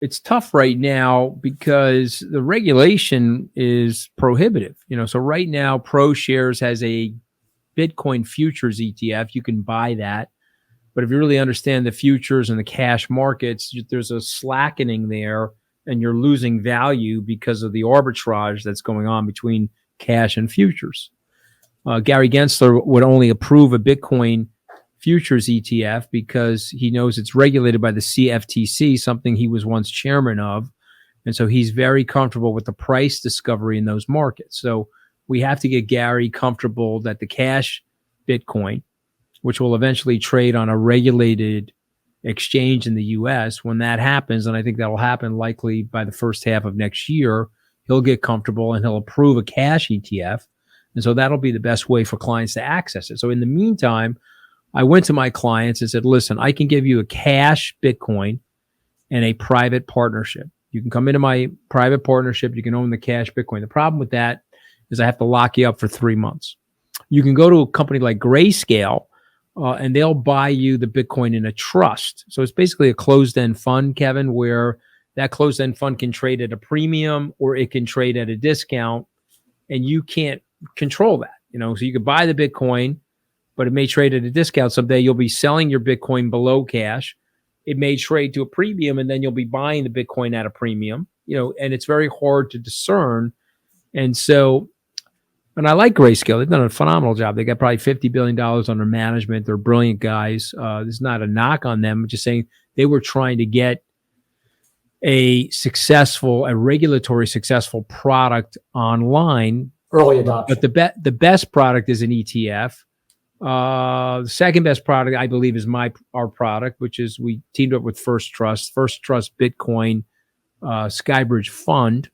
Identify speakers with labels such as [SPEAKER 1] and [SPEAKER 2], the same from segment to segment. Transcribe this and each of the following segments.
[SPEAKER 1] it's tough right now because the regulation is prohibitive. So right now, ProShares has a Bitcoin futures ETF. You can buy that. But if you really understand the futures and the cash markets, there's a slackening there and you're losing value because of the arbitrage that's going on between cash and futures. Gary Gensler would only approve a Bitcoin futures ETF because he knows it's regulated by the CFTC, something he was once chairman of. And so he's very comfortable with the price discovery in those markets. So we have to get Gary comfortable that the cash Bitcoin, which will eventually trade on a regulated exchange in the US, when that happens, and I think that will happen likely by the first half of next year, he'll get comfortable and he'll approve a cash ETF. And so that'll be the best way for clients to access it. So in the meantime, I went to my clients and said, listen, I can give you a cash Bitcoin and a private partnership. You can come into my private partnership. You can own the cash Bitcoin. The problem with that is I have to lock you up for 3 months. You can go to a company like Grayscale, and they'll buy you the Bitcoin in a trust. So it's basically a closed-end fund, Kevin, where that closed-end fund can trade at a premium or it can trade at a discount, and you can't control that. So you could buy the Bitcoin, but it may trade at a discount someday. You'll be selling your Bitcoin below cash. It may trade to a premium, and then you'll be buying the Bitcoin at a premium. And it's very hard to discern. And so, and I like Grayscale. They've done a phenomenal job. They got probably $50 billion under management. They're brilliant guys. There's not a knock on them. I'm just saying they were trying to get a regulatory successful product online.
[SPEAKER 2] Early adoption.
[SPEAKER 1] But the best product is an ETF. The second best product, I believe, is our product, which is we teamed up with First Trust Bitcoin SkyBridge Fund,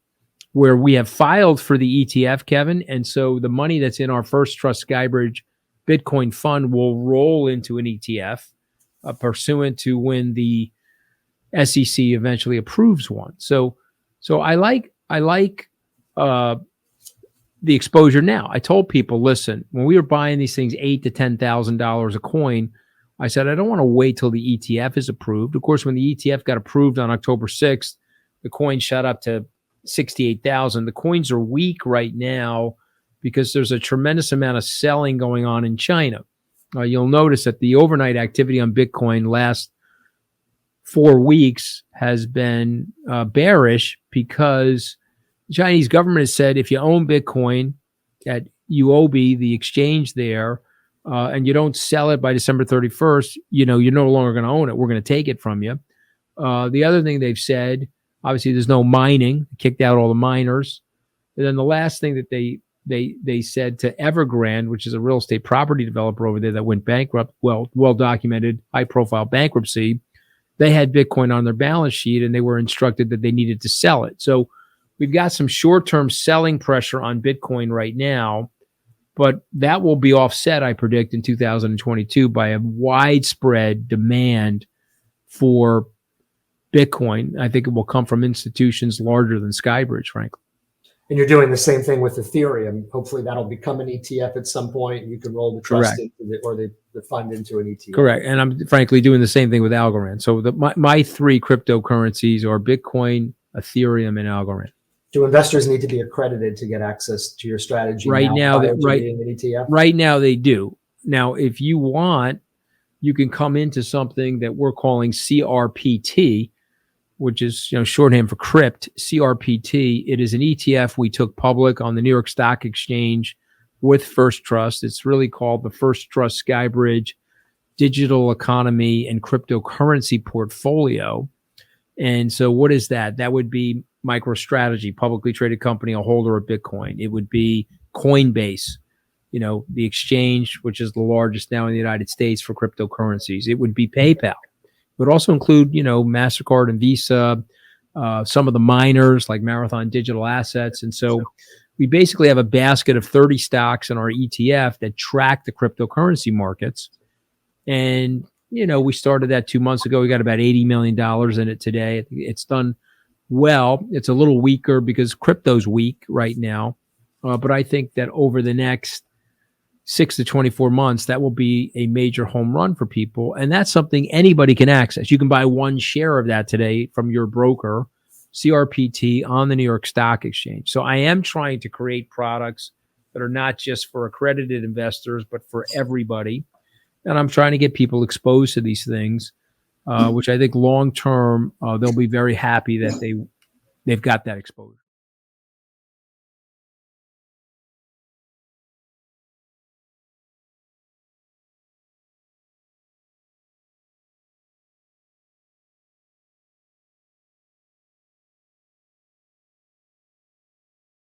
[SPEAKER 1] where we have filed for the ETF, Kevin. And so the money that's in our First Trust SkyBridge Bitcoin Fund will roll into an ETF pursuant to when the SEC eventually approves one. So I like the exposure now. I told people, listen, when we were buying these things $8,000 to $10,000 a coin, I said, I don't want to wait till the ETF is approved. Of course, when the ETF got approved on October 6th, the coin shot up to 68,000. The coins are weak right now because there's a tremendous amount of selling going on in China. You'll notice that the overnight activity on Bitcoin last 4 weeks has been bearish because the Chinese government has said if you own Bitcoin at UOB, the exchange there, and you don't sell it by December 31st, you're no longer going to own it. We're going to take it from you. The other thing they've said, obviously, there's no mining. They kicked out all the miners. And then the last thing that they said to Evergrande, which is a real estate property developer over there that went bankrupt, well documented, high profile bankruptcy, they had Bitcoin on their balance sheet and they were instructed that they needed to sell it. So we've got some short-term selling pressure on Bitcoin right now, but that will be offset, I predict, in 2022 by a widespread demand for Bitcoin. I think it will come from institutions larger than SkyBridge, frankly.
[SPEAKER 2] And you're doing the same thing with Ethereum. Hopefully that'll become an ETF at some point, and you can roll the trust into the fund into an ETF.
[SPEAKER 1] Correct. And I'm frankly doing the same thing with Algorand. So my three cryptocurrencies are Bitcoin, Ethereum, and Algorand.
[SPEAKER 2] Do investors need to be accredited to get access to your strategy
[SPEAKER 1] right now?
[SPEAKER 2] An ETF?
[SPEAKER 1] Right now they do. Now, if you want, you can come into something that we're calling CRPT, which is shorthand for crypt, CRPT. It is an ETF we took public on the New York Stock Exchange with First Trust. It's really called the First Trust SkyBridge Digital Economy and Cryptocurrency Portfolio. And so what is that? That would be MicroStrategy, publicly traded company, a holder of Bitcoin. It would be Coinbase, the exchange, which is the largest now in the United States for cryptocurrencies. It would be PayPal. It would also include, MasterCard and Visa, some of the miners like Marathon Digital Assets. And so we basically have a basket of 30 stocks in our ETF that track the cryptocurrency markets. And, we started that 2 months ago. We got about $80 million in it today. It's done well. It's a little weaker because crypto's weak right now. But I think that over the next 6 to 24 months, that will be a major home run for people. And that's something anybody can access. You can buy one share of that today from your broker, CRPT, on the New York Stock Exchange. So I am trying to create products that are not just for accredited investors, but for everybody. And I'm trying to get people exposed to these things, which I think long term, they'll be very happy that they've got that exposure.